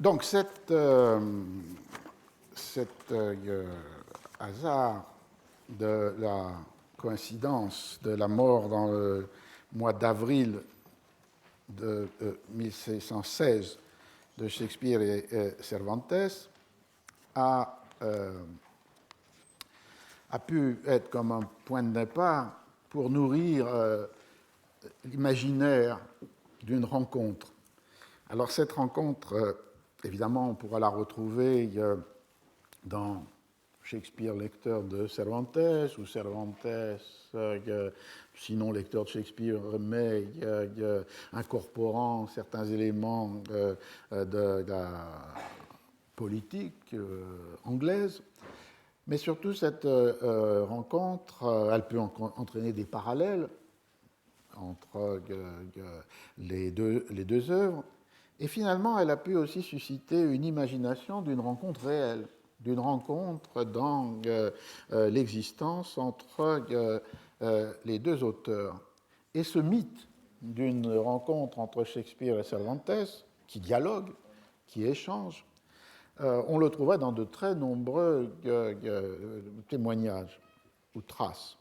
Donc cet hasard de la coïncidence de la mort dans le mois d'avril de 1616 de Shakespeare et Cervantes a pu être comme un point de départ pour nourrir l'imaginaire d'une rencontre. Alors cette rencontre, évidemment, on pourra la retrouver dans Shakespeare, lecteur de Cervantes, ou Cervantes, sinon lecteur de Shakespeare, mais incorporant certains éléments de la politique anglaise. Mais surtout, cette rencontre, elle peut entraîner des parallèles entre les deux œuvres. Et finalement, elle a pu aussi susciter une imagination d'une rencontre réelle, d'une rencontre dans l'existence entre les deux auteurs. Et ce mythe d'une rencontre entre Shakespeare et Cervantes, qui dialogue, qui échange, on le trouvait dans de très nombreux témoignages ou traces.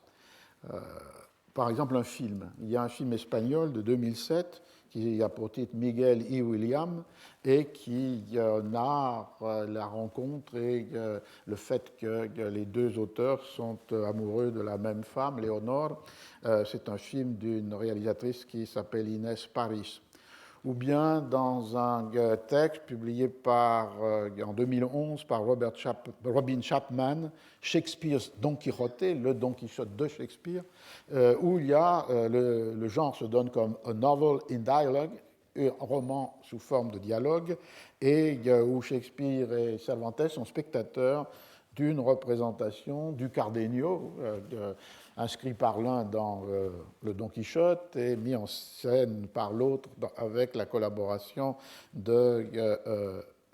Par exemple, un film. Il y a un film espagnol de 2007 qui a pour titre Miguel y William et qui narre la rencontre et le fait que les deux auteurs sont amoureux de la même femme, Léonore. C'est un film d'une réalisatrice qui s'appelle Inès Paris. Ou bien dans un texte publié en 2011 par Robin Chapman, Shakespeare's Don Quixote, le Don Quichotte de Shakespeare, où il y a, le genre se donne comme a novel in dialogue, un roman sous forme de dialogue, et où Shakespeare et Cervantes sont spectateurs d'une représentation du Cardenio, inscrit par l'un dans le Don Quichotte et mis en scène par l'autre avec la collaboration de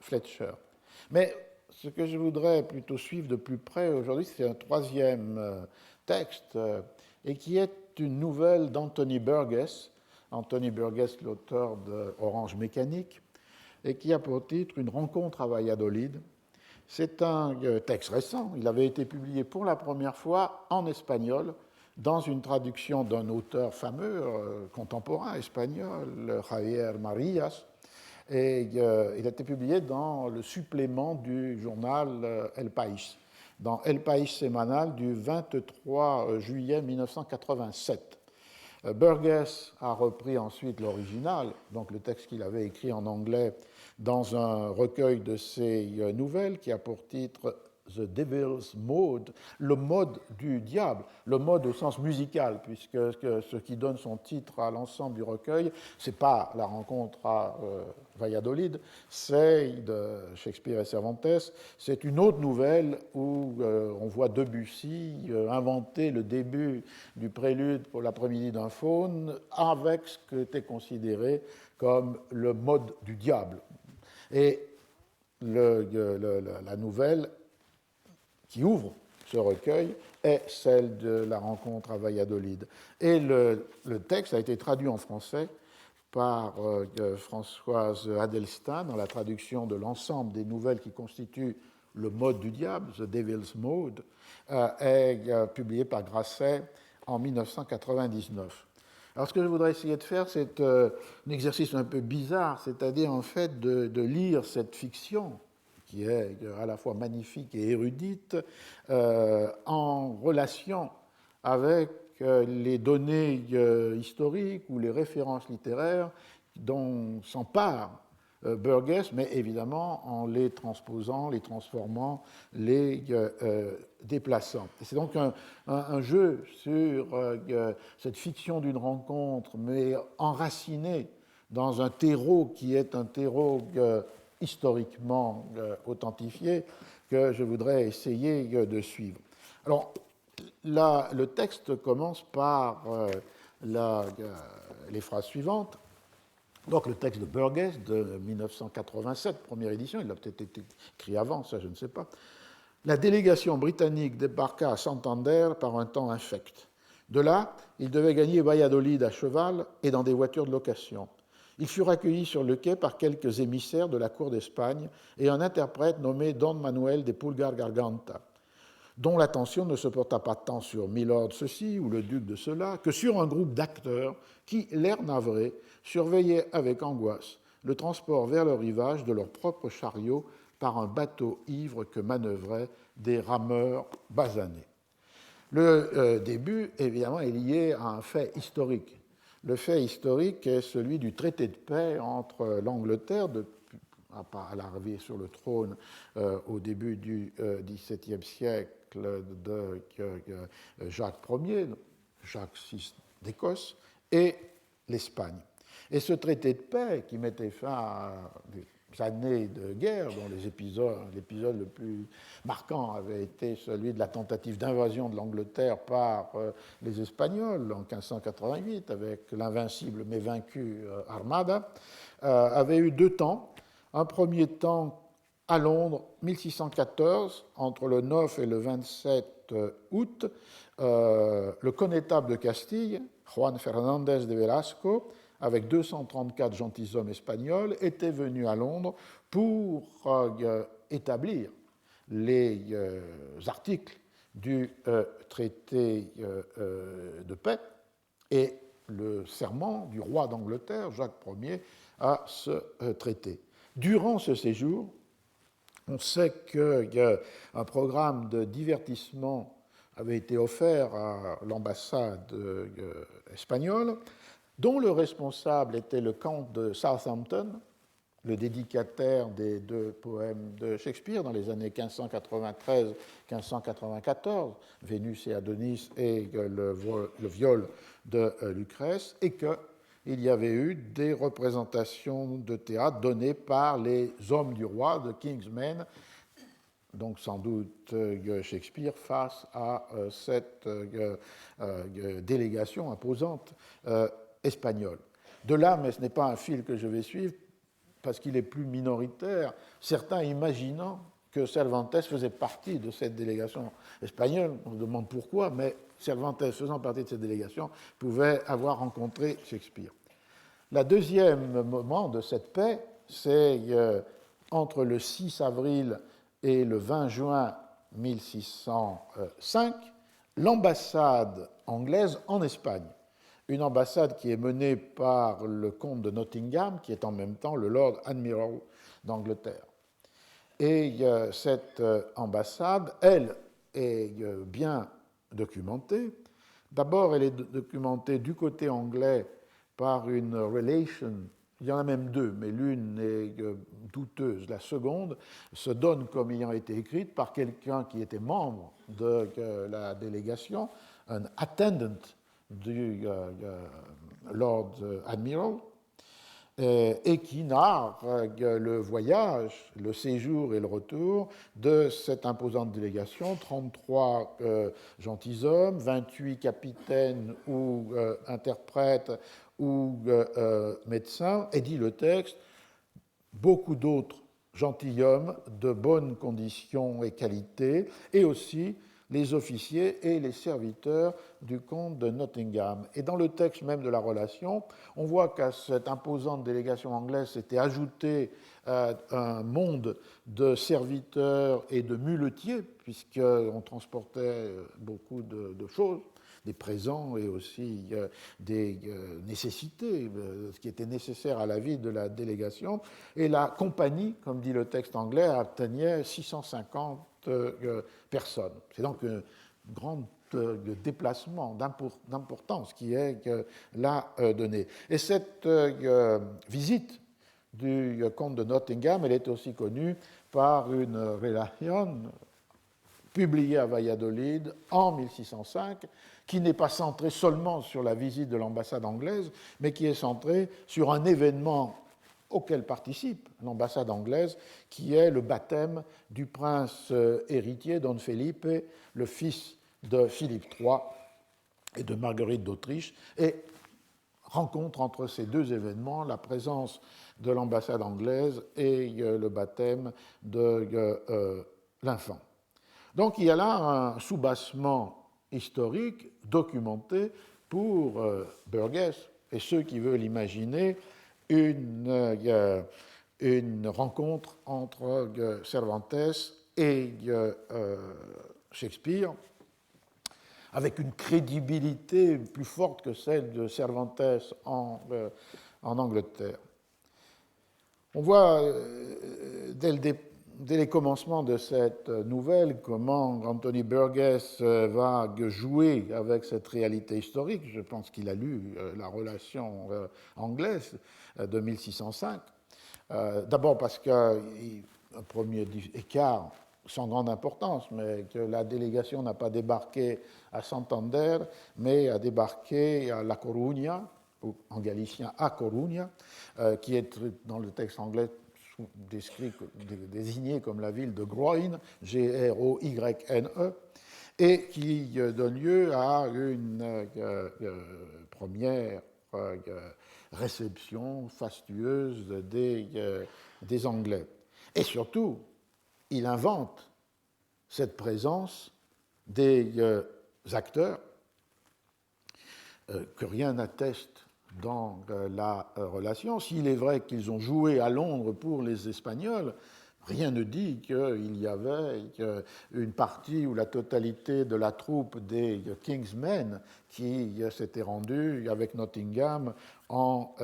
Fletcher. Mais ce que je voudrais plutôt suivre de plus près aujourd'hui, c'est un troisième texte, et qui est une nouvelle d'Anthony Burgess. Anthony Burgess, l'auteur de Orange Mécanique, et qui a pour titre Une rencontre à Valladolid. C'est un texte récent. Il avait été publié pour la première fois en espagnol dans une traduction d'un auteur fameux, contemporain espagnol, Javier Marías. Et il a été publié dans le supplément du journal El País, dans El País Semanal du 23 juillet 1987. Burgess a repris ensuite l'original, donc le texte qu'il avait écrit en anglais, dans un recueil de ses nouvelles qui a pour titre The Devil's Mode, le mode du diable, le mode au sens musical, puisque ce qui donne son titre à l'ensemble du recueil, c'est pas la rencontre à Valladolid, c'est de Shakespeare et Cervantes, c'est une autre nouvelle où on voit Debussy inventer le début du prélude pour l'après-midi d'un faune avec ce qui était considéré comme le mode du diable. Et la nouvelle qui ouvre ce recueil est celle de la rencontre à Valladolid. Et le texte a été traduit en français par Françoise Adelstein dans la traduction de l'ensemble des nouvelles qui constituent le mode du diable, The Devil's Mode, est publié par Grasset en 1999. Alors ce que je voudrais essayer de faire, c'est un exercice un peu bizarre, c'est-à-dire en fait de lire cette fiction qui est à la fois magnifique et érudite, en relation avec les données historiques ou les références littéraires dont s'empare Burgess, mais évidemment en les transposant, les transformant, les déplaçant. Et c'est donc un jeu sur cette fiction d'une rencontre, mais enracinée dans un terreau qui est un terreau historiquement authentifié, que je voudrais essayer de suivre. Alors, le texte commence par les phrases suivantes. Donc, le texte de Burgess de 1987, première édition, il a peut-être été écrit avant, ça je ne sais pas. La délégation britannique débarqua à Santander par un temps infect. De là, il devait gagner Valladolid à cheval et dans des voitures de location. Ils furent accueillis sur le quai par quelques émissaires de la cour d'Espagne et un interprète nommé Don Manuel de Pulgar Garganta, dont l'attention ne se porta pas tant sur Milord ceci ou le duc de cela que sur un groupe d'acteurs qui, l'air navré, surveillaient avec angoisse le transport vers le rivage de leur propre chariot par un bateau ivre que manœuvraient des rameurs basanés. Le début, évidemment, est lié à un fait historique. Le fait historique est celui du traité de paix entre l'Angleterre, à l'arrivée sur le trône au début du XVIIe siècle de Jacques Ier, Jacques VI d'Écosse, et l'Espagne. Et ce traité de paix, qui mettait fin à des années de guerre, dont l'épisode le plus marquant avait été celui de la tentative d'invasion de l'Angleterre par les Espagnols en 1588, avec l'invincible mais vaincu Armada, avait eu deux temps. Un premier temps à Londres, 1614, entre le 9 et le 27 août, le connétable de Castille, Juan Fernández de Velasco, avec 234 gentilshommes espagnols, était venu à Londres pour établir les articles du traité de paix et le serment du roi d'Angleterre, Jacques Ier, à ce traité. Durant ce séjour, on sait qu'un programme de divertissement avait été offert à l'ambassade espagnole, dont le responsable était le comte de Southampton, le dédicataire des deux poèmes de Shakespeare dans les années 1593-1594, Vénus et Adonis et le viol de Lucrèce, et qu'il y avait eu des représentations de théâtre données par les hommes du roi, de King's Men, donc sans doute Shakespeare, face à cette délégation imposante espagnole. De là, mais ce n'est pas un fil que je vais suivre, parce qu'il est plus minoritaire, certains imaginant que Cervantes faisait partie de cette délégation espagnole. On se demande pourquoi, mais Cervantes, faisant partie de cette délégation, pouvait avoir rencontré Shakespeare. Le deuxième moment de cette paix, c'est entre le 6 avril et le 20 juin 1605, l'ambassade anglaise en Espagne. Une ambassade qui est menée par le comte de Nottingham, qui est en même temps le Lord Admiral d'Angleterre. Et cette ambassade, elle, est bien documentée. D'abord, elle est documentée du côté anglais par une relation, il y en a même deux, mais l'une est douteuse. La seconde se donne comme ayant été écrite par quelqu'un qui était membre de la délégation, un attendant du Lord Admiral, et qui narre le voyage, le séjour et le retour de cette imposante délégation, 33 gentilshommes, 28 capitaines ou interprètes ou médecins, et dit le texte, beaucoup d'autres gentilshommes de bonnes conditions et qualités, et aussi les officiers et les serviteurs du comte de Nottingham. Et dans le texte même de la relation, on voit qu'à cette imposante délégation anglaise s'était ajouté un monde de serviteurs et de muletiers, puisqu'on transportait beaucoup de choses, des présents et aussi des nécessités, ce qui était nécessaire à la vie de la délégation. Et la compagnie, comme dit le texte anglais, atteignait 650 personnes. C'est donc un grand déplacement d'importance qui est là donné. Et cette visite du comte de Nottingham, elle est aussi connue par une relation publiée à Valladolid en 1605, qui n'est pas centrée seulement sur la visite de l'ambassade anglaise, mais qui est centrée sur un événement auquel participe l'ambassade anglaise, qui est le baptême du prince héritier Don Felipe, le fils de Philippe III et de Marguerite d'Autriche, et rencontre entre ces deux événements la présence de l'ambassade anglaise et le baptême de l'enfant. Donc il y a là un soubassement historique documenté pour Burgess et ceux qui veulent imaginer une rencontre entre Cervantes et Shakespeare, avec une crédibilité plus forte que celle de Cervantes en Angleterre. On voit dès les commencements de cette nouvelle comment Anthony Burgess va jouer avec cette réalité historique. Je pense qu'il a lu la relation anglaise de 1605. D'abord parce qu'un premier écart sans grande importance, mais que la délégation n'a pas débarqué à Santander, mais a débarqué à La Coruña, ou en galicien à Coruña, qui est dans le texte anglais désigné comme la ville de Groyne, G-R-O-Y-N-E, et qui donne lieu à une première réception fastueuse des Anglais. Et surtout, il invente cette présence des acteurs que rien n'atteste dans la relation. S'il est vrai qu'ils ont joué à Londres pour les Espagnols, rien ne dit qu'il y avait une partie ou la totalité de la troupe des Kingsmen qui s'était rendue avec Nottingham en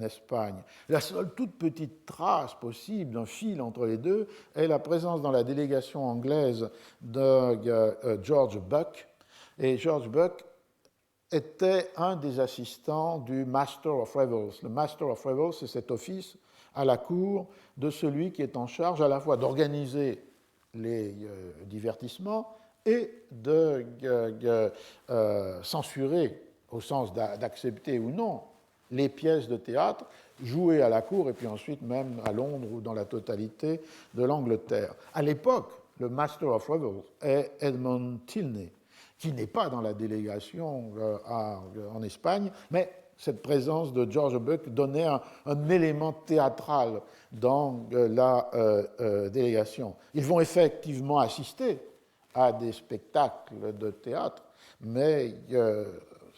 Espagne. La seule toute petite trace possible d'un fil entre les deux est la présence dans la délégation anglaise de George Buck. Et George Buck était un des assistants du Master of Revels. Le Master of Revels, c'est cet office à la cour de celui qui est en charge à la fois d'organiser les divertissements et de censurer, au sens d'accepter ou non, les pièces de théâtre jouées à la cour et puis ensuite même à Londres ou dans la totalité de l'Angleterre. À l'époque, le Master of Revels est Edmund Tilney, qui n'est pas dans la délégation en Espagne, mais cette présence de George Buck donnait un élément théâtral dans la délégation. Ils vont effectivement assister à des spectacles de théâtre, mais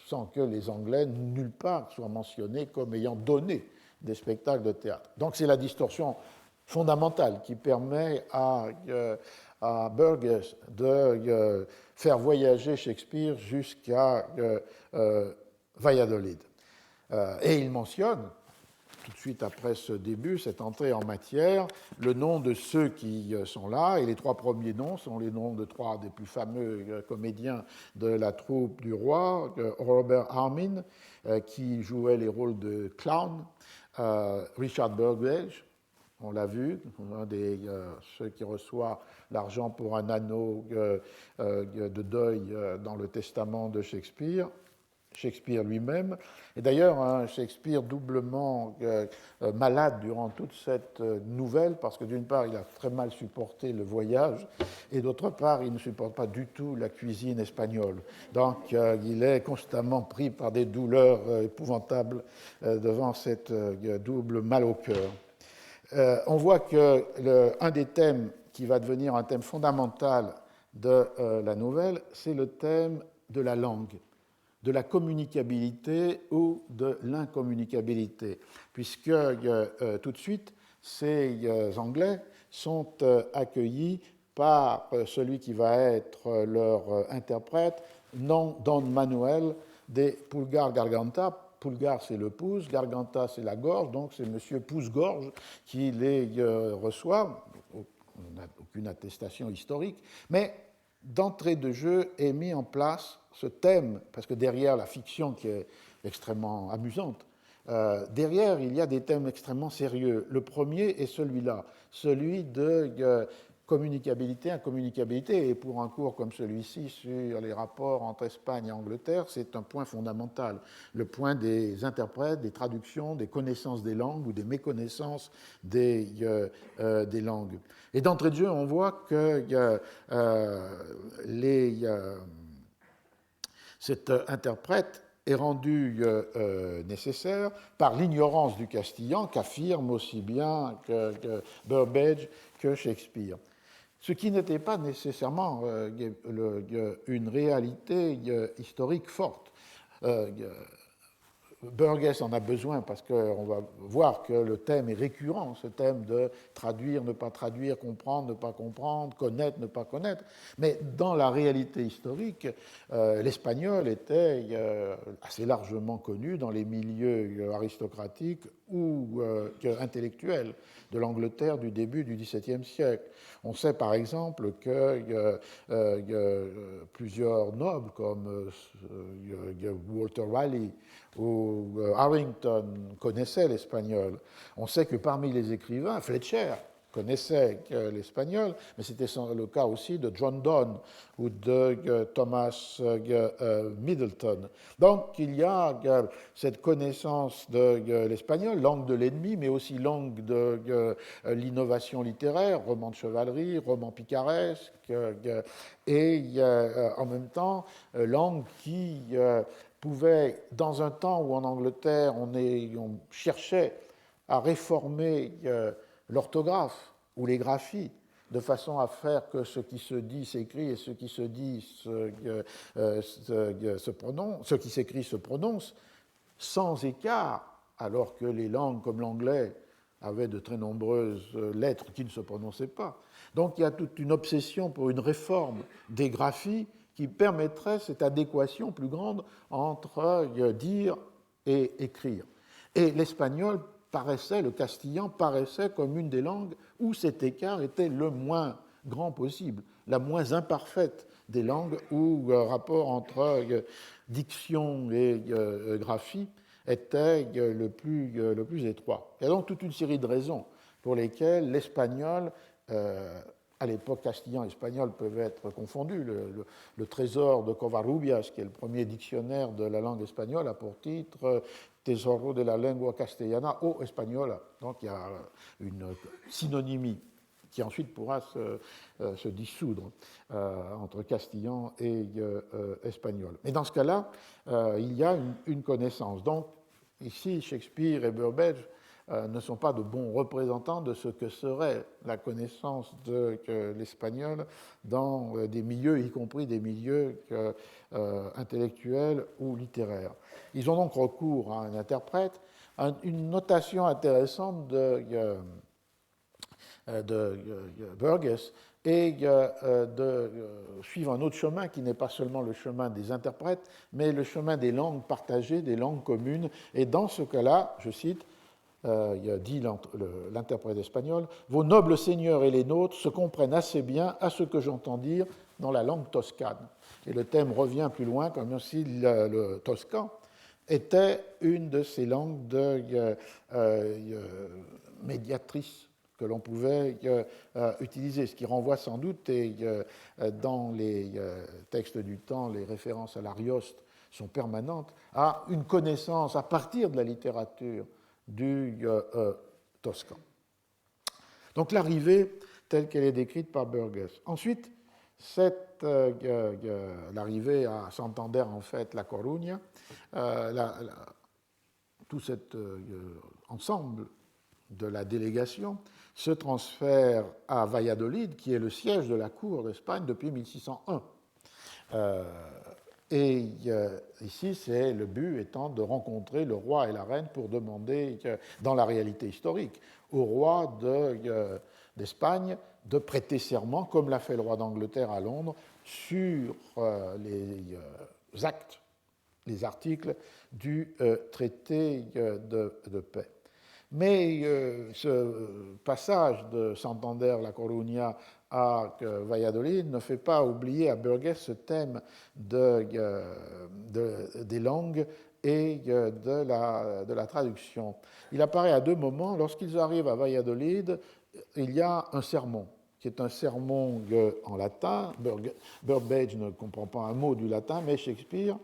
sans que les Anglais, nulle part, soient mentionnés comme ayant donné des spectacles de théâtre. Donc c'est la distorsion fondamentale qui permet à Burgess de faire voyager Shakespeare jusqu'à Valladolid. Et il mentionne, tout de suite après ce début, cette entrée en matière, le nom de ceux qui sont là, et les trois premiers noms sont les noms de trois des plus fameux comédiens de la troupe du roi, Robert Armin, qui jouait les rôles de clown, Richard Burbage, on l'a vu, un des ceux qui reçoit l'argent pour un anneau de deuil dans le testament de Shakespeare, Shakespeare lui-même. Et d'ailleurs, un Shakespeare doublement malade durant toute cette nouvelle, parce que d'une part, il a très mal supporté le voyage, et d'autre part, il ne supporte pas du tout la cuisine espagnole. Donc, il est constamment pris par des douleurs épouvantables devant cette double mal au cœur. On voit que un des thèmes qui va devenir un thème fondamental de la nouvelle, c'est le thème de la langue, de la communicabilité ou de l'incommunicabilité, puisque tout de suite, ces Anglais sont accueillis par celui qui va être leur interprète, Don Manuel de Pulgar Garganta. Pulgar, c'est le pouce, Garganta, c'est la gorge, donc c'est M. Pouce-Gorge qui les reçoit. On n'a aucune attestation historique, mais d'entrée de jeu est mis en place ce thème, parce que derrière la fiction qui est extrêmement amusante, derrière il y a des thèmes extrêmement sérieux. Le premier est celui-là, celui de communicabilité, incommunicabilité, et pour un cours comme celui-ci sur les rapports entre Espagne et Angleterre, c'est un point fondamental, le point des interprètes, des traductions, des connaissances des langues ou des méconnaissances des langues. Et d'entrée de jeu, on voit que cet interprète est rendu nécessaire par l'ignorance du castillan qu'affirme aussi bien que Burbage que Shakespeare. Ce qui n'était pas nécessairement une réalité historique forte. Burgess en a besoin parce qu'on va voir que le thème est récurrent, ce thème de traduire, ne pas traduire, comprendre, ne pas comprendre, connaître, ne pas connaître. Mais dans la réalité historique, l'espagnol était assez largement connu dans les milieux aristocratiques ou intellectuels de l'Angleterre du début du XVIIe siècle. On sait par exemple que plusieurs nobles comme Walter Raleigh ou Harrington connaissaient l'espagnol. On sait que parmi les écrivains, Fletcher connaissait l'espagnol, mais c'était le cas aussi de John Donne ou de Thomas Middleton. Donc il y a cette connaissance de l'espagnol, langue de l'ennemi, mais aussi langue de l'innovation littéraire, roman de chevalerie, roman picaresque, et en même temps langue qui pouvait, dans un temps où en Angleterre on cherchait à réformer l'orthographe ou les graphies, de façon à faire que ce qui se dit s'écrit et ce qui se dit se prononce, ce qui s'écrit se prononce, sans écart, alors que les langues comme l'anglais avaient de très nombreuses lettres qui ne se prononçaient pas. Donc il y a toute une obsession pour une réforme des graphies qui permettrait cette adéquation plus grande entre dire et écrire. Et l'espagnol paraissait, le castillan paraissait comme une des langues où cet écart était le moins grand possible, la moins imparfaite des langues où le rapport entre diction et graphie était le plus étroit. Il y a donc toute une série de raisons pour lesquelles l'espagnol, à l'époque castillan et espagnol peuvent être confondus. Le trésor de Covarrubias, qui est le premier dictionnaire de la langue espagnole, a pour titre Tesoro de la lengua castellana o española. Donc il y a une synonymie qui ensuite pourra se dissoudre entre castillan et espagnol. Mais dans ce cas-là, il y a une connaissance. Donc ici, Shakespeare et Burbage ne sont pas de bons représentants de ce que serait la connaissance de l'espagnol dans des milieux, y compris des milieux intellectuels ou littéraires. Ils ont donc recours à un interprète. Une notation intéressante de Burgess et de suivre un autre chemin qui n'est pas seulement le chemin des interprètes, mais le chemin des langues partagées, des langues communes. Et dans ce cas-là, je cite, dit l'interprète espagnol, « Vos nobles seigneurs et les nôtres se comprennent assez bien à ce que j'entends dire dans la langue toscane. » Et le thème revient plus loin, comme si le toscan était une de ces langues médiatrices que l'on pouvait utiliser, ce qui renvoie sans doute, et dans les textes du temps, les références à l'Arioste sont permanentes, à une connaissance à partir de la littérature du toscan. Donc l'arrivée telle qu'elle est décrite par Burgess. Ensuite, l'arrivée à Santander, en fait, La Coruña, tout cet ensemble de la délégation se transfère à Valladolid, qui est le siège de la cour d'Espagne depuis 1601. Et ici, le but étant de rencontrer le roi et la reine pour demander, dans la réalité historique, au roi d'Espagne de prêter serment, comme l'a fait le roi d'Angleterre à Londres, sur les actes, les articles du traité de paix. Mais ce passage de Santander, La Coruña à Valladolid ne fait pas oublier à Burgess ce thème des langues et de la traduction. Il apparaît à deux moments. Lorsqu'ils arrivent à Valladolid, il y a un sermon, qui est un sermon en latin. Burbage ne comprend pas un mot du latin, mais Shakespeare,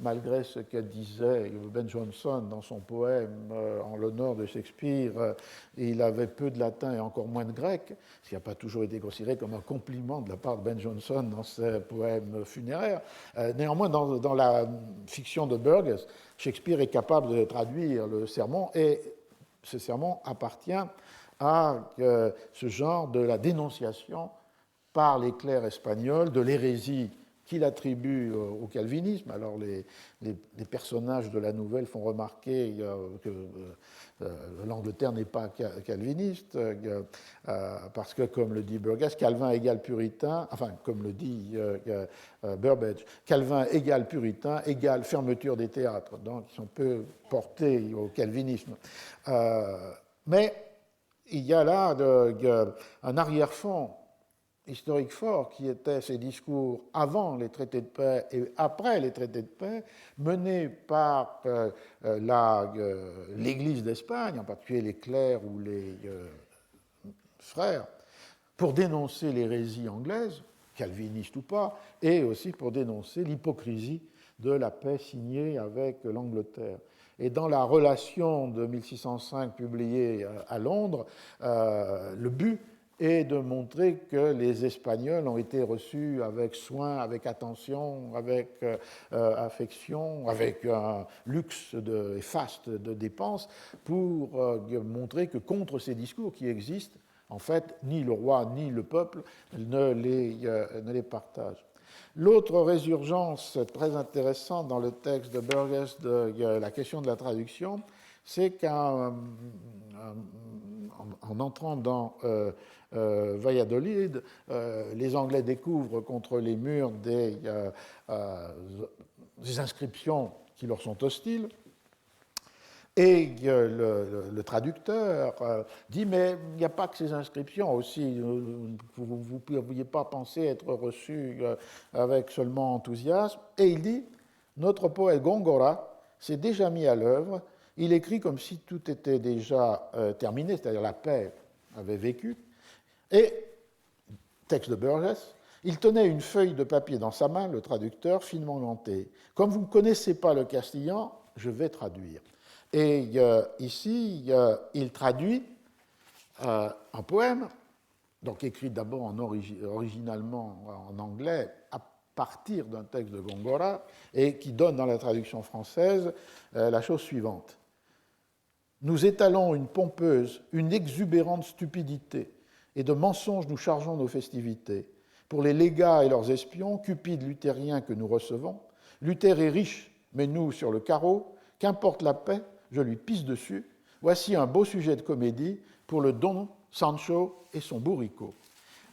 malgré ce que disait Ben Jonson dans son poème en l'honneur de Shakespeare, il avait peu de latin et encore moins de grec, ce qui n'a pas toujours été considéré comme un compliment de la part de Ben Jonson dans ses poèmes funéraires. Néanmoins, dans la fiction de Burgess, Shakespeare est capable de traduire le sermon, et ce sermon appartient à ce genre de la dénonciation par les clercs espagnols de l'hérésie qu'il attribue au calvinisme. Alors les personnages de la nouvelle font remarquer que l'Angleterre n'est pas calviniste, parce que, comme le dit Burgess, Calvin égale puritain, enfin, comme le dit Burbage, Calvin égale puritain égale fermeture des théâtres. Donc, ils sont peu portés au calvinisme. Mais il y a là un arrière-fond historique fort qui était ces discours avant les traités de paix et après les traités de paix, menés par l'Église d'Espagne, en particulier les clercs ou les frères, pour dénoncer l'hérésie anglaise, calviniste ou pas, et aussi pour dénoncer l'hypocrisie de la paix signée avec l'Angleterre. Et dans la relation de 1605 publiée à Londres, le but est de montrer que les Espagnols ont été reçus avec soin, avec attention, avec affection, avec un luxe et faste de dépenses, pour montrer que contre ces discours qui existent, en fait, ni le roi ni le peuple ne les partagent. L'autre résurgence très intéressante dans le texte de Burgess de la question de la traduction, c'est qu'en entrant dans Valladolid, les Anglais découvrent contre les murs des inscriptions qui leur sont hostiles. Et le traducteur dit, mais il n'y a pas que ces inscriptions aussi, vous ne pouviez pas penser être reçu avec seulement enthousiasme. Et il dit, notre poète Góngora s'est déjà mis à l'œuvre, il écrit comme si tout était déjà terminé, c'est-à-dire la paix avait vécu. Et, texte de Burgess, il tenait une feuille de papier dans sa main, le traducteur, finement gantée. Comme vous ne connaissez pas le castillan, je vais traduire. Et ici, il traduit un poème, donc écrit d'abord originalement en anglais, à partir d'un texte de Góngora, et qui donne dans la traduction française la chose suivante. Nous étalons une pompeuse, une exubérante stupidité, et de mensonges nous chargeons nos festivités. Pour les légats et leurs espions, cupides luthériens que nous recevons, Luther est riche, mais nous sur le carreau, qu'importe la paix, je lui pisse dessus. Voici un beau sujet de comédie pour le Don Sancho et son bourricot.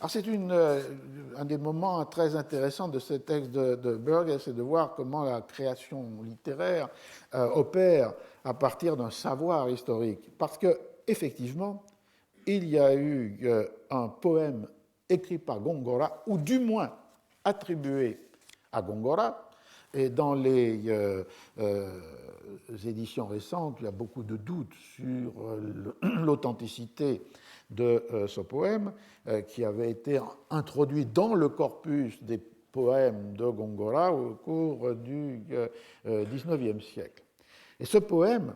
Alors c'est un des moments très intéressants de ce texte de Burgess, c'est de voir comment la création littéraire opère à partir d'un savoir historique. Parce qu'effectivement, il y a eu un poème écrit par Góngora, ou du moins attribué à Góngora, et dans les éditions récentes, il y a beaucoup de doutes sur l'authenticité de ce poème, qui avait été introduit dans le corpus des poèmes de Góngora au cours du XIXe siècle. Et ce poème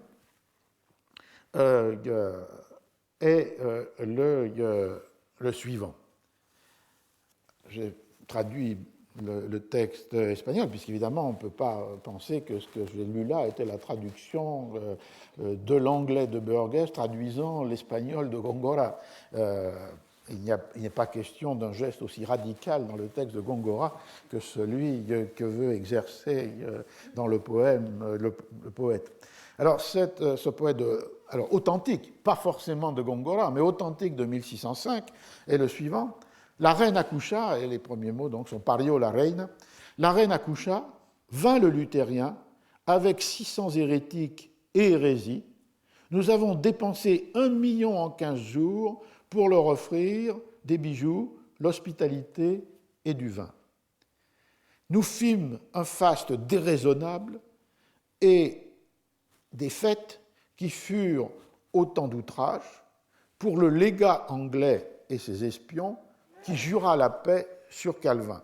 est le suivant. J'ai traduit le texte espagnol, puisqu'évidemment, on ne peut pas penser que ce que j'ai lu là était la traduction de l'anglais de Burgess traduisant l'espagnol de Góngora. Il n'y a pas question d'un geste aussi radical dans le texte de Góngora que celui que veut exercer dans le poème le poète. Alors, ce poète authentique, pas forcément de Góngora, mais authentique de 1605, est le suivant. La reine accoucha, et les premiers mots donc sont parió la reine. La reine accoucha, vint le luthérien, avec 600 hérétiques et hérésies. Nous avons dépensé 1 million en 15 jours pour leur offrir des bijoux, l'hospitalité et du vin. Nous fîmes un faste déraisonnable et des fêtes qui furent autant d'outrages pour le légat anglais et ses espions qui jura la paix sur Calvin.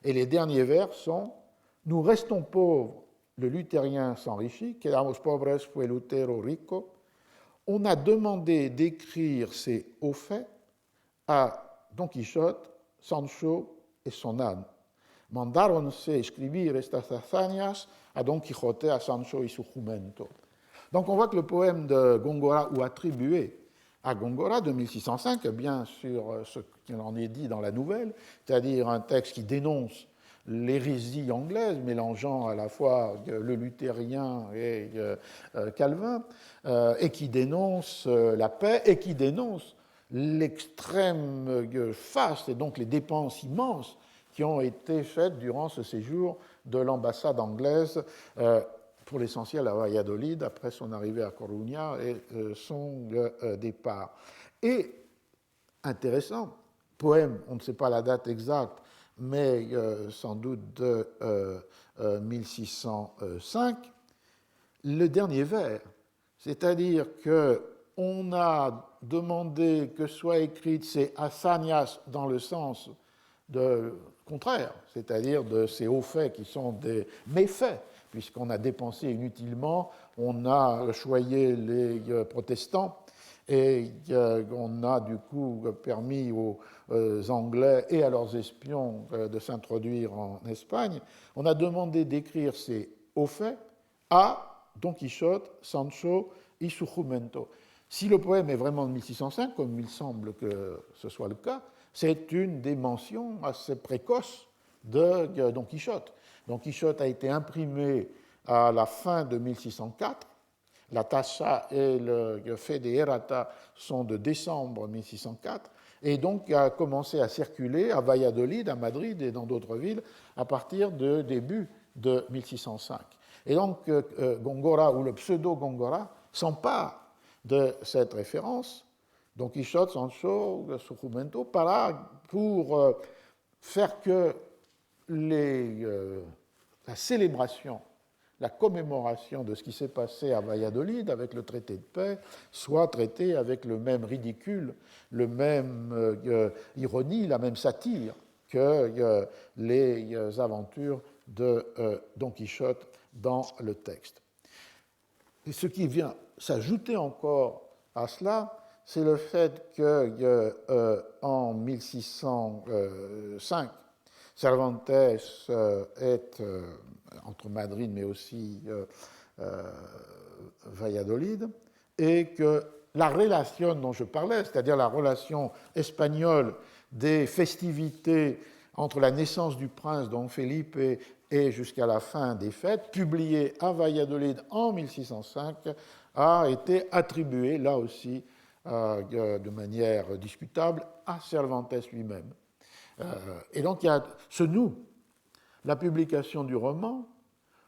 Et les derniers vers sont « Nous restons pauvres, le luthérien s'enrichit, quedamos pobres fue Lutero rico ». On a demandé d'écrire ces hauts faits à Don Quichotte, Sancho et son âne. Mandáronse escribir estas hazañas a Don Quijote, a Sancho y su jumento. Donc on voit que le poème de Góngora, ou attribué à Góngora de 1605, bien sûr ce qu'il en est dit dans la nouvelle, c'est-à-dire un texte qui dénonce l'hérésie anglaise, mélangeant à la fois le luthérien et Calvin, et qui dénonce la paix, et qui dénonce l'extrême faste, et donc les dépenses immenses qui ont été faites durant ce séjour de l'ambassade anglaise, pour l'essentiel à Valladolid, après son arrivée à Coruña et son départ. Et, intéressant, poème, on ne sait pas la date exacte, mais sans doute de 1605, le dernier vers, c'est-à-dire qu'on a demandé que soit écrite ces hazañas dans le sens contraire, c'est-à-dire de ces hauts faits qui sont des méfaits, puisqu'on a dépensé inutilement, on a choyé les protestants, et on a du coup permis aux Anglais et à leurs espions de s'introduire en Espagne. On a demandé d'écrire ces hauts faits à Don Quichotte, Sancho y su jumento. Si le poème est vraiment de 1605, comme il semble que ce soit le cas, c'est une des mentions assez précoces de Don Quichotte. Don Quichotte a été imprimé à la fin de 1604. La tassa et le fait des errata sont de décembre 1604, et donc a commencé à circuler à Valladolid, à Madrid et dans d'autres villes à partir de début de 1605. Et donc Góngora, ou le pseudo-Góngora, s'empare de cette référence, Don Quichotte, Sancho, Jumento, pour faire que la célébration, la commémoration de ce qui s'est passé à Valladolid avec le traité de paix soit traitée avec le même ridicule, le même ironie, la même satire que les aventures de Don Quichotte dans le texte. Et ce qui vient s'ajouter encore à cela, c'est le fait qu'en 1605, Cervantes est entre Madrid mais aussi Valladolid, et que la relation dont je parlais, c'est-à-dire la relation espagnole des festivités entre la naissance du prince Don Felipe et jusqu'à la fin des fêtes, publiée à Valladolid en 1605, a été attribuée là aussi de manière discutable à Cervantes lui-même. Et donc se noue la publication du roman,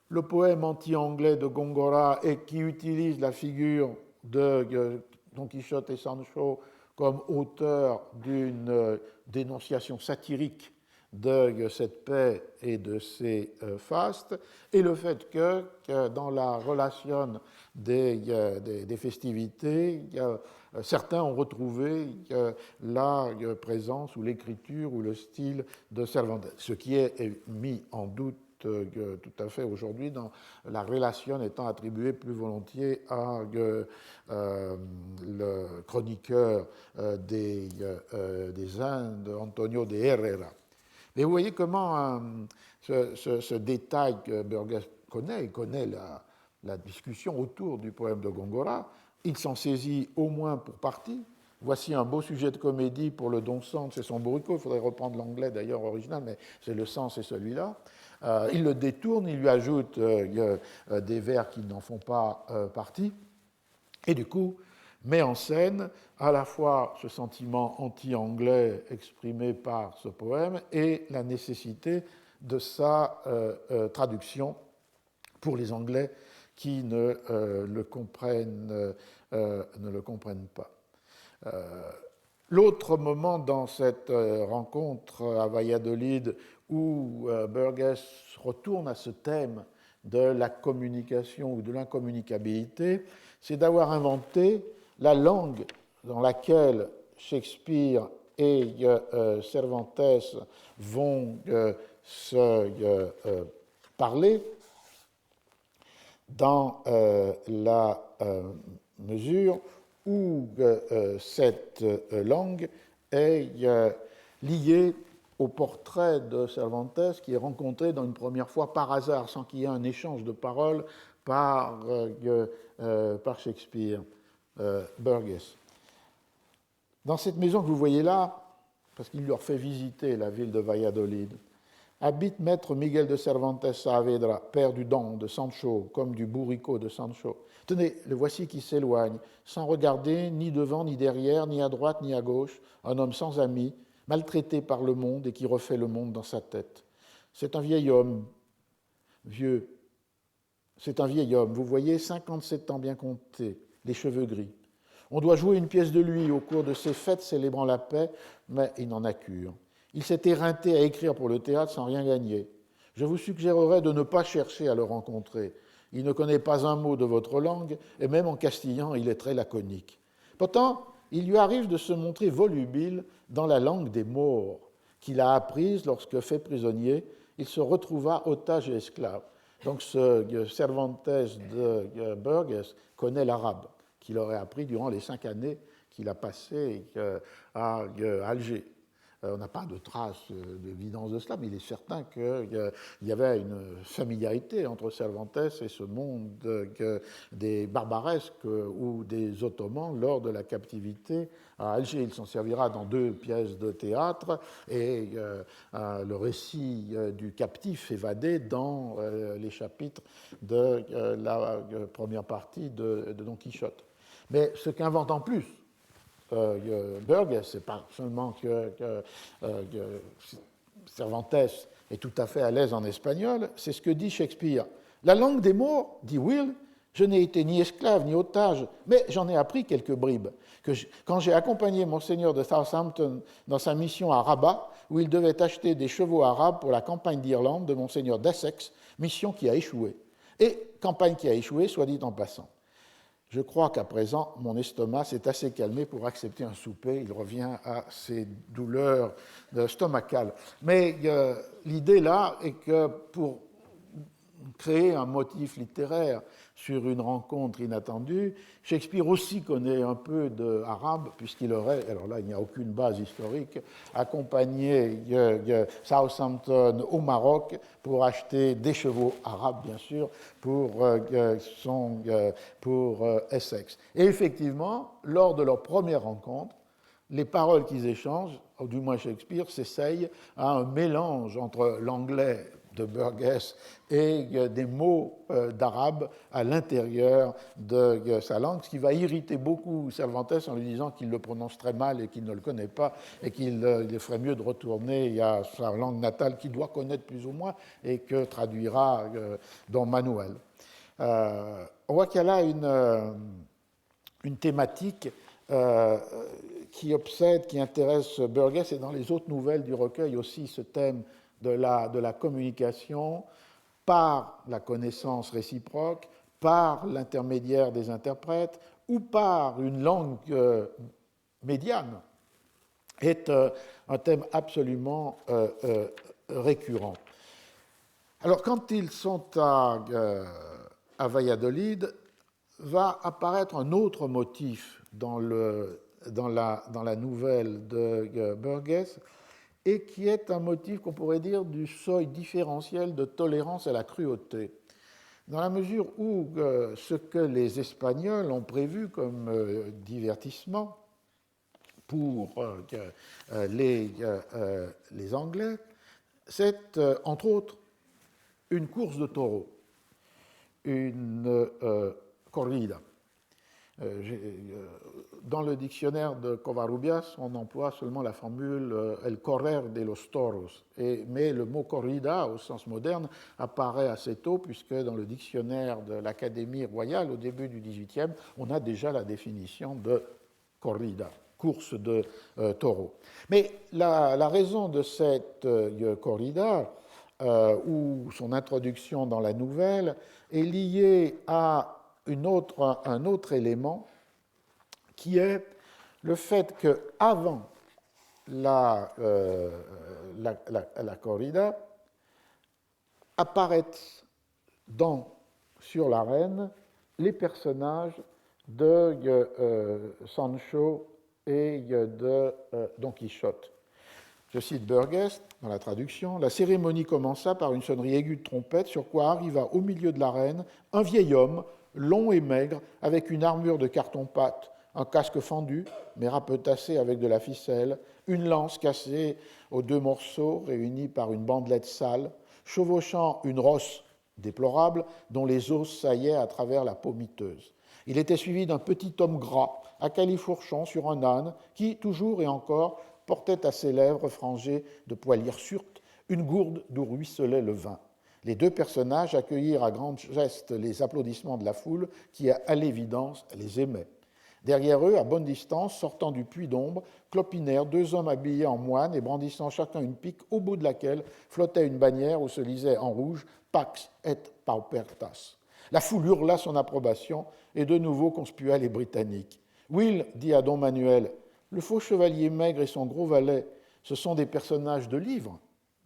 le poème anti-anglais de Góngora, et qui utilise la figure de Don Quichotte et Sancho comme auteur d'une dénonciation satirique de cette paix et de ces fastes, et le fait que dans la relation des festivités, certains ont retrouvé la présence ou l'écriture ou le style de Cervantes, ce qui est mis en doute tout à fait aujourd'hui, dans la relation étant attribuée plus volontiers à le chroniqueur des Indes, Antonio de Herrera. Mais vous voyez comment ce détail que Burgess connaît, il connaît la discussion autour du poème de Góngora, il s'en saisit au moins pour partie. Voici un beau sujet de comédie pour le Don Sens et son bourrico. Il faudrait reprendre l'anglais d'ailleurs original, mais c'est le sens et celui-là. Il le détourne, il lui ajoute des vers qui n'en font pas partie, et du coup met en scène à la fois ce sentiment anti-anglais exprimé par ce poème et la nécessité de sa traduction pour les Anglais qui ne le comprennent pas. L'autre moment dans cette rencontre à Valladolid où Burgess retourne à ce thème de la communication ou de l'incommunicabilité, c'est d'avoir inventé la langue dans laquelle Shakespeare et Cervantes vont se parler, dans la mesure où cette langue est liée au portrait de Cervantes qui est rencontré dans une première fois par hasard, sans qu'il y ait un échange de paroles par Shakespeare, Burgess. Dans cette maison que vous voyez là, parce qu'il leur fait visiter la ville de Valladolid, habite maître Miguel de Cervantes Saavedra, père du Don de Sancho, comme du Bourrico de Sancho. Tenez, le voici qui s'éloigne, sans regarder ni devant ni derrière, ni à droite ni à gauche, un homme sans amis, maltraité par le monde et qui refait le monde dans sa tête. C'est un vieil homme, vieux. C'est un vieil homme, vous voyez, 57 ans bien comptés, les cheveux gris. On doit jouer une pièce de lui au cours de ces fêtes célébrant la paix, mais il n'en a cure. Il s'est éreinté à écrire pour le théâtre sans rien gagner. Je vous suggérerais de ne pas chercher à le rencontrer. Il ne connaît pas un mot de votre langue, et même en castillan, il est très laconique. Pourtant, il lui arrive de se montrer volubile dans la langue des Maures, qu'il a apprise lorsque, fait prisonnier, il se retrouva otage et esclave. Donc ce Cervantes de Burgess connaît l'arabe, qu'il aurait appris durant les 5 années qu'il a passées à Alger. On n'a pas de traces d'évidence de cela, mais il est certain qu'il y avait une familiarité entre Cervantes et ce monde des barbaresques ou des Ottomans lors de la captivité à Alger. Il s'en servira dans 2 pièces de théâtre et le récit du captif évadé dans les chapitres de la première partie de Don Quichotte. Mais ce qu'invente en plus Burgess, c'est pas seulement que Cervantes est tout à fait à l'aise en espagnol, c'est ce que dit Shakespeare. La langue des mots, dit Will, je n'ai été ni esclave ni otage, mais j'en ai appris quelques bribes. Quand j'ai accompagné Monseigneur de Southampton dans sa mission à Rabat, où il devait acheter des chevaux arabes pour la campagne d'Irlande de Monseigneur d'Essex, mission qui a échoué. Et campagne qui a échoué, soit dit en passant. Je crois qu'à présent, mon estomac s'est assez calmé pour accepter un souper. Il revient à ses douleurs stomacales. Mais l'idée là est que pour créer un motif littéraire sur une rencontre inattendue, Shakespeare aussi connaît un peu d'arabe, puisqu'il aurait, alors là il n'y a aucune base historique, accompagné Southampton au Maroc pour acheter des chevaux arabes, bien sûr, pour Essex. Et effectivement, lors de leur première rencontre, les paroles qu'ils échangent, ou du moins Shakespeare, s'essayent à un mélange entre l'anglais de Burgess et des mots d'arabe à l'intérieur de sa langue, ce qui va irriter beaucoup Cervantes en lui disant qu'il le prononce très mal et qu'il ne le connaît pas et qu'il ferait mieux de retourner à sa langue natale qu'il doit connaître plus ou moins et que traduira Don Manuel. On voit qu'il y a là une thématique qui obsède, qui intéresse Burgess, et dans les autres nouvelles du recueil aussi ce thème de la communication par la connaissance réciproque, par l'intermédiaire des interprètes ou par une langue médiane, est un thème absolument récurrent. Alors, quand ils sont à Valladolid, va apparaître un autre motif dans la nouvelle de Burgess, et qui est un motif qu'on pourrait dire du seuil différentiel de tolérance à la cruauté. Dans la mesure où ce que les Espagnols ont prévu comme divertissement pour les Anglais, c'est entre autres une course de taureaux, une corrida. Dans le dictionnaire de Covarrubias, on emploie seulement la formule el correr de los toros, mais le mot corrida, au sens moderne, apparaît assez tôt, puisque dans le dictionnaire de l'Académie royale, au début du XVIIIe, on a déjà la définition de corrida, course de taureaux. Mais la raison de cette corrida, ou son introduction dans la nouvelle, est liée à un autre élément qui est le fait qu'avant la corrida apparaissent sur l'arène les personnages de Sancho et de Don Quichotte. Je cite Burgess dans la traduction. La cérémonie commença par une sonnerie aiguë de trompette, sur quoi arriva au milieu de l'arène un vieil homme, long et maigre, avec une armure de carton-pâte, un casque fendu, mais rapetassé avec de la ficelle, une lance cassée aux 2 morceaux réunis par une bandelette sale, chevauchant une rosse déplorable dont les os saillaient à travers la peau miteuse. Il était suivi d'un petit homme gras, à califourchon sur un âne, qui, toujours et encore, portait à ses lèvres frangées de poilières surtes une gourde d'où ruisselait le vin. Les 2 personnages accueillirent à grands gestes les applaudissements de la foule qui, à l'évidence, les aimait. Derrière eux, à bonne distance, sortant du puits d'ombre, clopinèrent 2 hommes habillés en moines et brandissant chacun une pique, au bout de laquelle flottait une bannière où se lisait en rouge « Pax et Paupertas ». La foule hurla son approbation et de nouveau conspua les Britanniques. Will dit à don Manuel « Le faux chevalier maigre et son gros valet, ce sont des personnages de livre.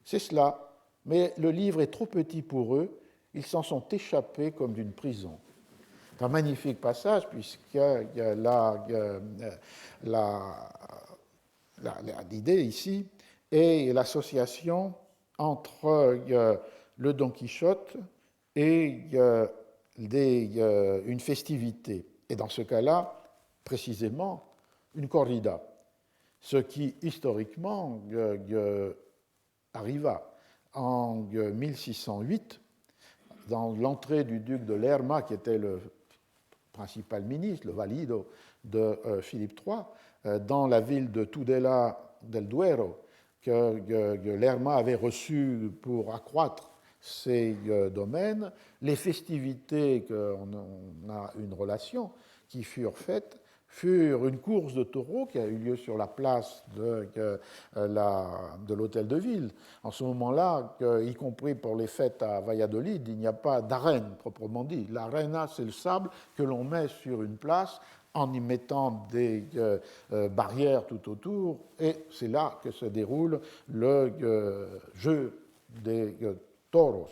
C'est cela, mais le livre est trop petit pour eux, ils s'en sont échappés comme d'une prison. » C'est un magnifique passage, puisqu'il y a l'idée ici est l'association entre le Don Quichotte et une festivité. Et dans ce cas-là, précisément, une corrida. Ce qui, historiquement, arriva en 1608, dans l'entrée du duc de Lerma, qui était le principal ministre, le valido de Philippe III, dans la ville de Tudela del Duero, que Lerma avait reçu pour accroître ses domaines. Les festivités qu'on a une relation qui furent faites furent une course de taureaux qui a eu lieu sur la place de l'hôtel de ville. En ce moment-là, y compris pour les fêtes à Valladolid, il n'y a pas d'arène proprement dit. L'arena, c'est le sable que l'on met sur une place en y mettant des barrières tout autour, et c'est là que se déroule le jeu des toros.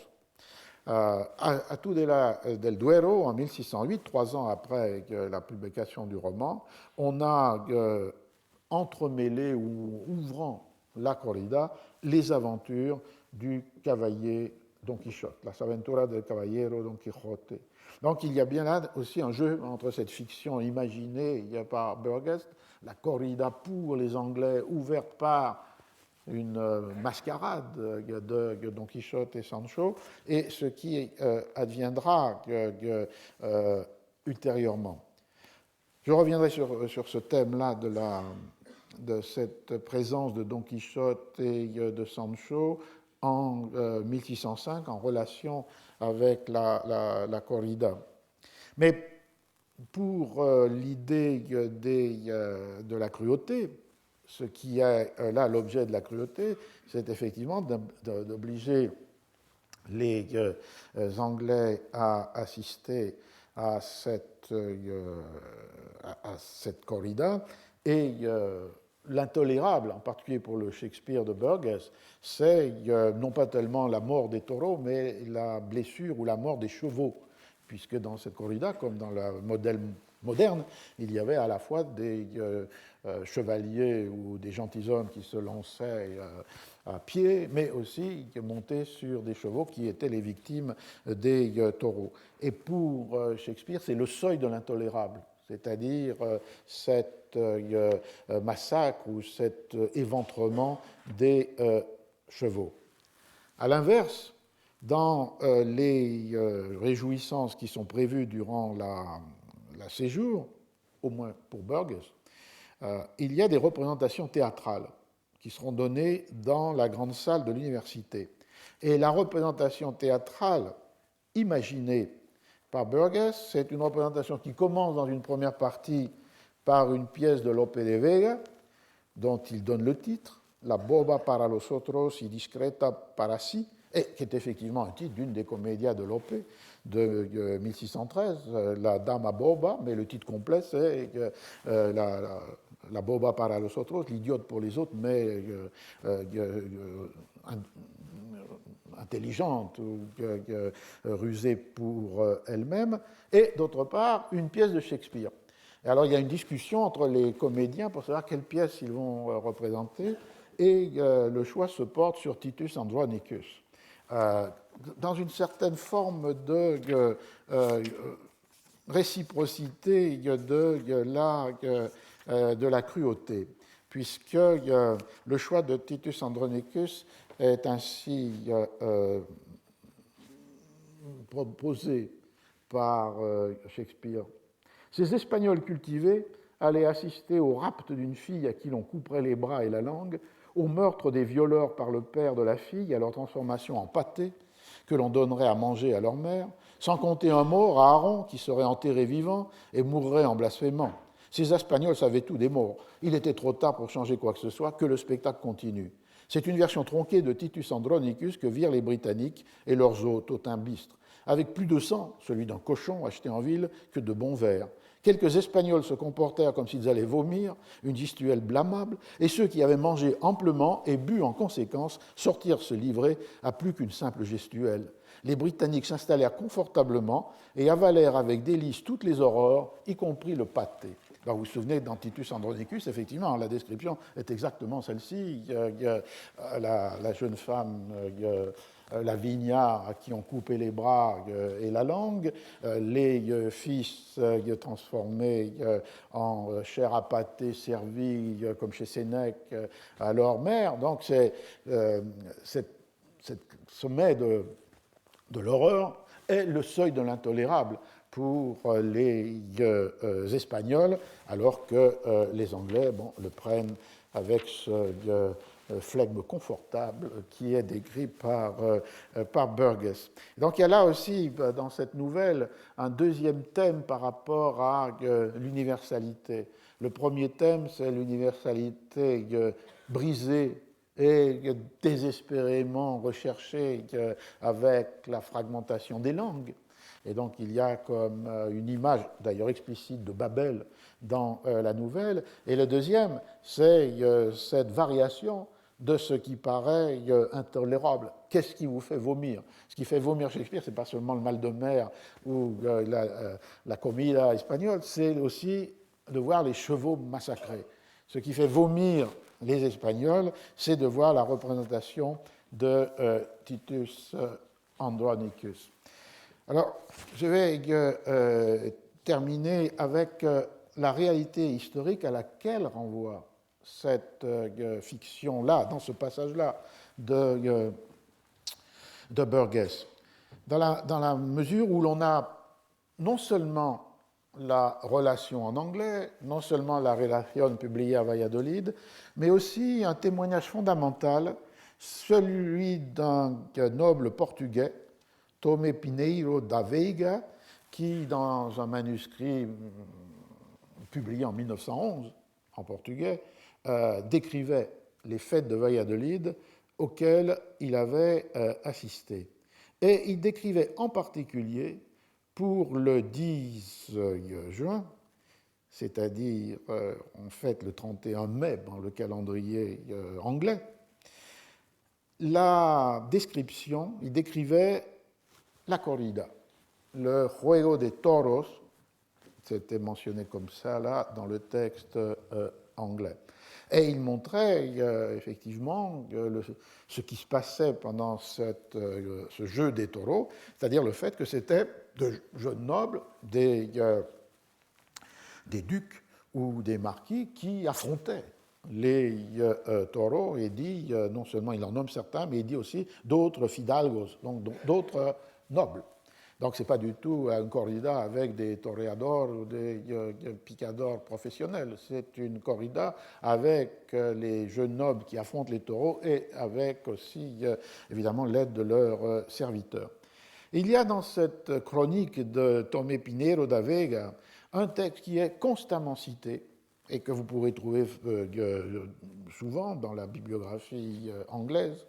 À Tudela del Duero, en 1608, 3 ans après la publication du roman, on a entremêlé ou ouvrant la corrida les aventures du cavalier Don Quichotte, las aventuras del caballero Don Quijote. Donc il y a bien là aussi un jeu entre cette fiction imaginée par Burgess, la corrida pour les Anglais ouverte par une mascarade de Don Quichotte et Sancho, et ce qui adviendra ultérieurement. Je reviendrai sur ce thème-là de cette présence de Don Quichotte et de Sancho en 1605 en relation avec la corrida. Mais pour l'idée de la cruauté, ce qui est là l'objet de la cruauté, c'est effectivement d'obliger les Anglais à assister à cette corrida. Et l'intolérable, en particulier pour le Shakespeare de Burgess, c'est non pas tellement la mort des taureaux, mais la blessure ou la mort des chevaux, puisque dans cette corrida, comme dans le modèle moderne, il y avait à la fois des chevaliers ou des gentilshommes qui se lançaient à pied, mais aussi qui montaient sur des chevaux qui étaient les victimes des taureaux. Et pour Shakespeare, c'est le seuil de l'intolérable, c'est-à-dire cet massacre ou cet éventrement des chevaux. À l'inverse, dans les réjouissances qui sont prévues durant la séjour, au moins pour Burgess, il y a des représentations théâtrales qui seront données dans la grande salle de l'université. Et la représentation théâtrale imaginée par Burgess, c'est une représentation qui commence dans une première partie par une pièce de Lope de Vega, dont il donne le titre, La boba para los otros y discreta para sí, et qui est effectivement un titre d'une des comédias de Lope de 1613, La Dama Boba, mais le titre complet c'est la boba para los otros, l'idiote pour les autres, mais intelligente ou rusée pour elle-même, et d'autre part une pièce de Shakespeare. Et alors il y a une discussion entre les comédiens pour savoir quelle pièce ils vont représenter, et le choix se porte sur Titus Andronicus. Dans une certaine forme de réciprocité de la cruauté, puisque le choix de Titus Andronicus est ainsi proposé par Shakespeare. Ces Espagnols cultivés allaient assister au rapt d'une fille à qui l'on couperait les bras et la langue, au meurtre des violeurs par le père de la fille, à leur transformation en pâté que l'on donnerait à manger à leur mère, sans compter un mort à Aaron qui serait enterré vivant et mourrait en blasphémant. Ces Espagnols savaient tout des morts. Il était trop tard pour changer quoi que ce soit, que le spectacle continue. C'est une version tronquée de Titus Andronicus que virent les Britanniques et leurs hôtes au teint bistre, avec plus de sang, celui d'un cochon acheté en ville, que de bons vers. Quelques Espagnols se comportèrent comme s'ils allaient vomir, une gestuelle blâmable, et ceux qui avaient mangé amplement et bu en conséquence sortirent se livrer à plus qu'une simple gestuelle. Les Britanniques s'installèrent confortablement et avalèrent avec délice toutes les horreurs, y compris le pâté. Alors vous vous souvenez, dans Titus Andronicus, effectivement, la description est exactement celle-ci. La jeune femme, Lavinia, à qui on coupait les bras et la langue, les fils transformés en chair à pâté servis, comme chez Sénèque, à leur mère. Donc c'est ce sommet de l'horreur est le seuil de l'intolérable pour les Espagnols, alors que les Anglais le prennent avec ce flegme confortable qui est décrit par Burgess. Donc il y a là aussi, dans cette nouvelle, un deuxième thème par rapport à l'universalité. Le premier thème, c'est l'universalité brisée et désespérément recherchée avec la fragmentation des langues. Et donc il y a comme une image, d'ailleurs explicite, de Babel dans la nouvelle. Et le deuxième, c'est cette variation de ce qui paraît intolérable. Qu'est-ce qui vous fait vomir? Ce qui fait vomir Shakespeare, ce n'est pas seulement le mal de mer ou la comida espagnole, c'est aussi de voir les chevaux massacrés. Ce qui fait vomir les Espagnols, c'est de voir la représentation de Titus Andronicus. Alors, je vais terminer avec la réalité historique à laquelle renvoie cette fiction-là, dans ce passage-là de Burgess, dans la mesure où l'on a non seulement la relation en anglais, non seulement la relation publiée à Valladolid, mais aussi un témoignage fondamental, celui d'un noble portugais, Tomé Pinheiro da Veiga, qui, dans un manuscrit publié en 1911 en portugais, décrivait les fêtes de Valladolid auxquelles il avait assisté. Et il décrivait en particulier, pour le 10 juin, c'est-à-dire en fait le 31 mai dans le calendrier anglais, la description, il décrivait la corrida, le juego de toros, c'était mentionné comme ça là dans le texte anglais. Et il montrait effectivement ce qui se passait pendant ce jeu des taureaux, c'est-à-dire le fait que c'était de jeunes nobles, des ducs ou des marquis qui affrontaient les taureaux, et dit, non seulement il en nomme certains, mais il dit aussi d'autres fidalgos, donc d'autres nobles. Donc ce n'est pas du tout une corrida avec des toreadors ou des picadors professionnels, c'est une corrida avec les jeunes nobles qui affrontent les taureaux et avec aussi évidemment l'aide de leurs serviteurs. Il y a dans cette chronique de Tomé Pinheiro da Veiga un texte qui est constamment cité et que vous pourrez trouver souvent dans la bibliographie anglaise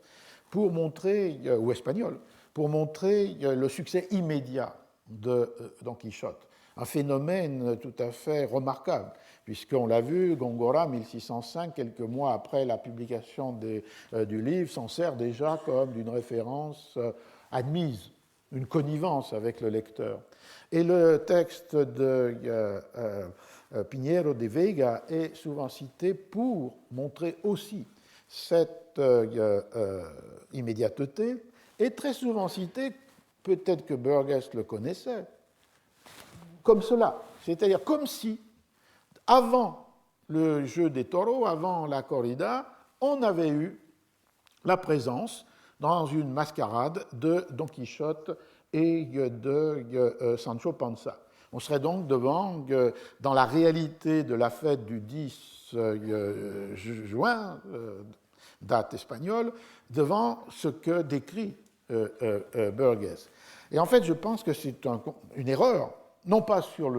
pour montrer, ou espagnole, pour montrer le succès immédiat de Don Quichotte. Un phénomène tout à fait remarquable, puisqu'on l'a vu, Góngora, 1605, quelques mois après la publication du livre, s'en sert déjà comme d'une référence admise, une connivence avec le lecteur. Et le texte de Pinheiro de Veiga est souvent cité pour montrer aussi cette immédiateté, est très souvent cité, peut-être que Burgess le connaissait, comme cela, c'est-à-dire comme si, avant le jeu des taureaux, avant la corrida, on avait eu la présence dans une mascarade de Don Quichotte et de Sancho Panza. On serait donc devant, dans la réalité de la fête du 10 juin, date espagnole, devant ce que décrit Burgess. Et en fait, je pense que c'est une erreur, non pas sur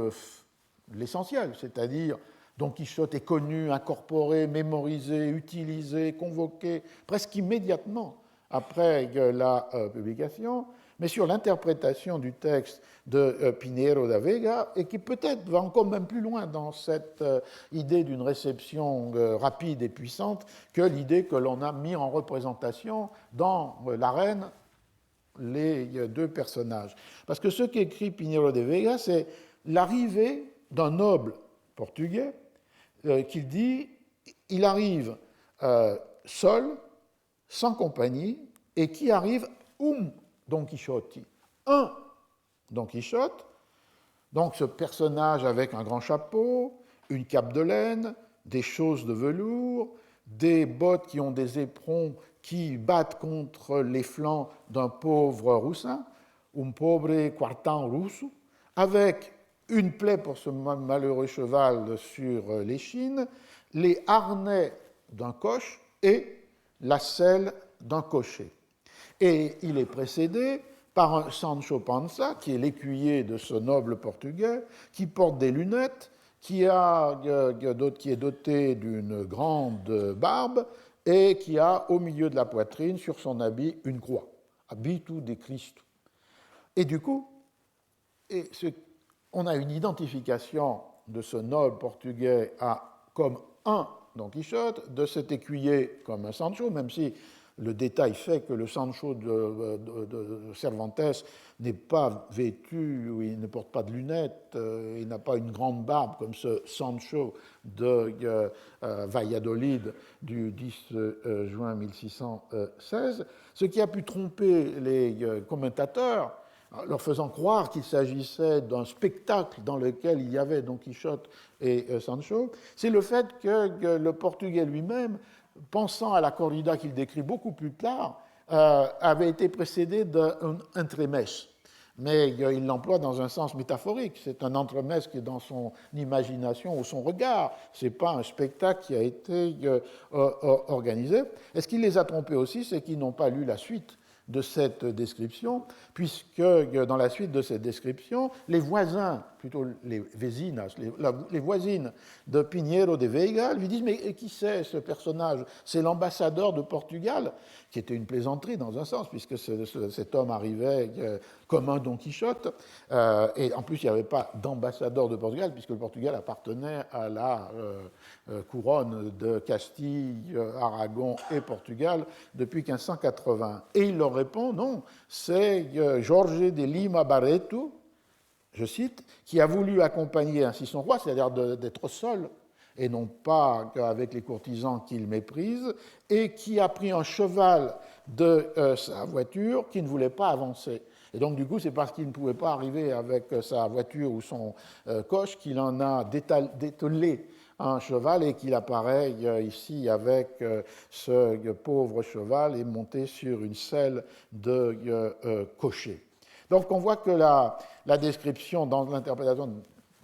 l'essentiel, c'est-à-dire Don Quichotte est connu, incorporé, mémorisé, utilisé, convoqué presque immédiatement après la publication, mais sur l'interprétation du texte de Pinheiro da Veiga, et qui peut-être va encore même plus loin dans cette idée d'une réception rapide et puissante que l'idée que l'on a mis en représentation dans l'arène les deux personnages. Parce que ce qu'écrit Pinheiro da Veiga, c'est l'arrivée d'un noble portugais qu'il dit, il arrive seul, sans compagnie, et qui arrive Don Quixote, un Don Quichotte, donc ce personnage avec un grand chapeau, une cape de laine, des chausses de velours, des bottes qui ont des éperons qui battent contre les flancs d'un pauvre roussin, un pobre quartan russo, avec une plaie pour ce malheureux cheval sur l'échine, les harnais d'un coche et la selle d'un cocher. Et il est précédé par un Sancho Panza, qui est l'écuyer de ce noble portugais, qui porte des lunettes, qui est doté d'une grande barbe et qui a au milieu de la poitrine, sur son habit, une croix, habitu de Christ. Et du coup, on a une identification de ce noble portugais comme un Don Quichotte, de cet écuyer comme un Sancho, même si le détail fait que le Sancho de Cervantes n'est pas vêtu, ou il ne porte pas de lunettes, il n'a pas une grande barbe comme ce Sancho de Valladolid du 10 juin 1616, ce qui a pu tromper les commentateurs, leur faisant croire qu'il s'agissait d'un spectacle dans lequel il y avait Don Quichotte et Sancho, c'est le fait que le Portugais lui-même, pensant à la corrida qu'il décrit beaucoup plus tard, avait été précédé d'un entremès. Mais il l'emploie dans un sens métaphorique. C'est un entremès qui est dans son imagination ou son regard. Ce n'est pas un spectacle qui a été organisé. Et ce qui les a trompés aussi, c'est qu'ils n'ont pas lu la suite de cette description, puisque dans la suite de cette description, les voisins, plutôt les vecinas, les voisines de Pinheiro de Veiga lui disent « Mais qui c'est ce personnage ? C'est l'ambassadeur de Portugal », qui était une plaisanterie dans un sens, puisque cet homme arrivait comme un Don Quichotte, et en plus il n'y avait pas d'ambassadeur de Portugal, puisque le Portugal appartenait à la couronne de Castille, Aragon et Portugal depuis 1580. Et il leur répond, non, c'est Jorge de Lima Barreto, je cite, qui a voulu accompagner ainsi son roi, c'est-à-dire d'être seul, et non pas avec les courtisans qu'il méprise, et qui a pris un cheval de sa voiture qui ne voulait pas avancer. Et donc, du coup, c'est parce qu'il ne pouvait pas arriver avec sa voiture ou son coche qu'il en a dételé un cheval et qu'il apparaît ici avec ce pauvre cheval et monté sur une selle de cocher. Donc on voit que la description dans l'interprétation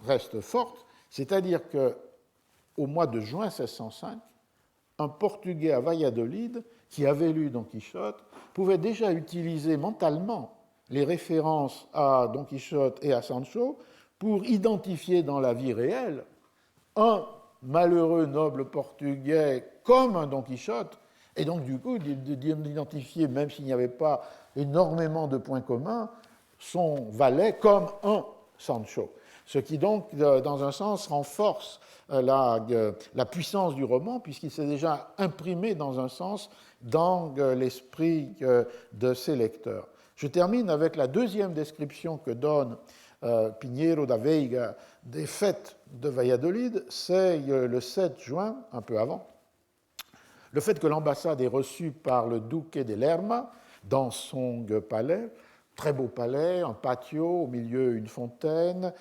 reste forte, c'est-à-dire qu'au mois de juin 1605, un Portugais à Valladolid qui avait lu Don Quichotte pouvait déjà utiliser mentalement les références à Don Quichotte et à Sancho pour identifier dans la vie réelle un malheureux noble portugais comme un Don Quichotte, et donc du coup d'identifier, même s'il n'y avait pas énormément de points communs, son valet comme un Sancho. Ce qui donc, dans un sens, renforce la puissance du roman, puisqu'il s'est déjà imprimé, dans un sens, dans l'esprit de ses lecteurs. Je termine avec la deuxième description que donne Pinheiro da Veiga des fêtes de Valladolid, c'est le 7 juin, un peu avant, le fait que l'ambassade est reçue par le duque de Lerma dans son palais, très beau palais, un patio, au milieu une fontaine,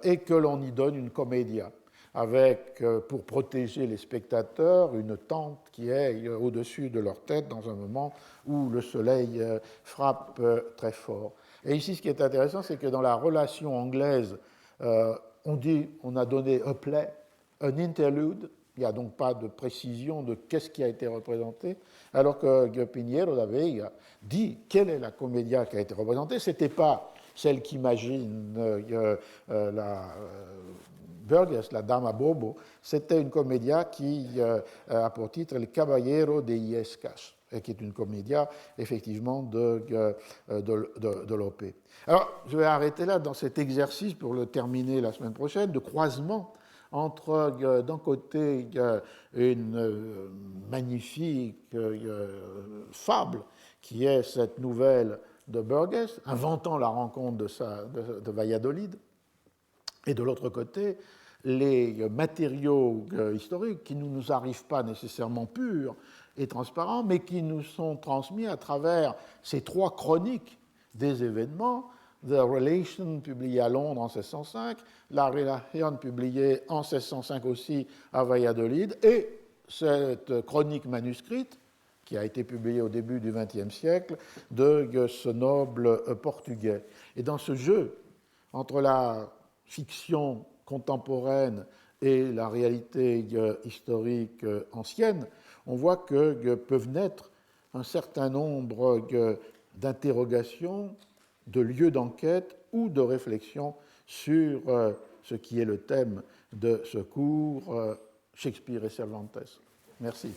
et que l'on y donne une comédia. avec, pour protéger les spectateurs, une tente qui est au-dessus de leur tête dans un moment où le soleil frappe très fort. Et ici, ce qui est intéressant, c'est que dans la relation anglaise, on a donné a play, un interlude, il n'y a donc pas de précision de qu'est-ce qui a été représenté, alors que Pinheiro avait dit quelle est la comédia qui a été représentée. Ce n'était pas celle qu'imagine Burgess, la dame à bobo, c'était une comédia qui a pour titre El Caballero de Illescas, et qui est une comédia effectivement de Lope. Alors, je vais arrêter là dans cet exercice pour le terminer la semaine prochaine, de croisement entre, d'un côté, une magnifique fable qui est cette nouvelle de Burgess, inventant la rencontre de Valladolid, et de l'autre côté, les matériaux historiques qui ne nous arrivent pas nécessairement purs et transparents, mais qui nous sont transmis à travers ces trois chroniques des événements, The Relation, publié à Londres en 1605, La Relación, publiée en 1605 aussi à Valladolid, et cette chronique manuscrite, qui a été publiée au début du XXe siècle, de ce noble portugais. Et dans ce jeu entre la fiction contemporaine et la réalité historique ancienne, on voit que peuvent naître un certain nombre d'interrogations, de lieux d'enquête ou de réflexion sur ce qui est le thème de ce cours, Shakespeare et Cervantes. Merci.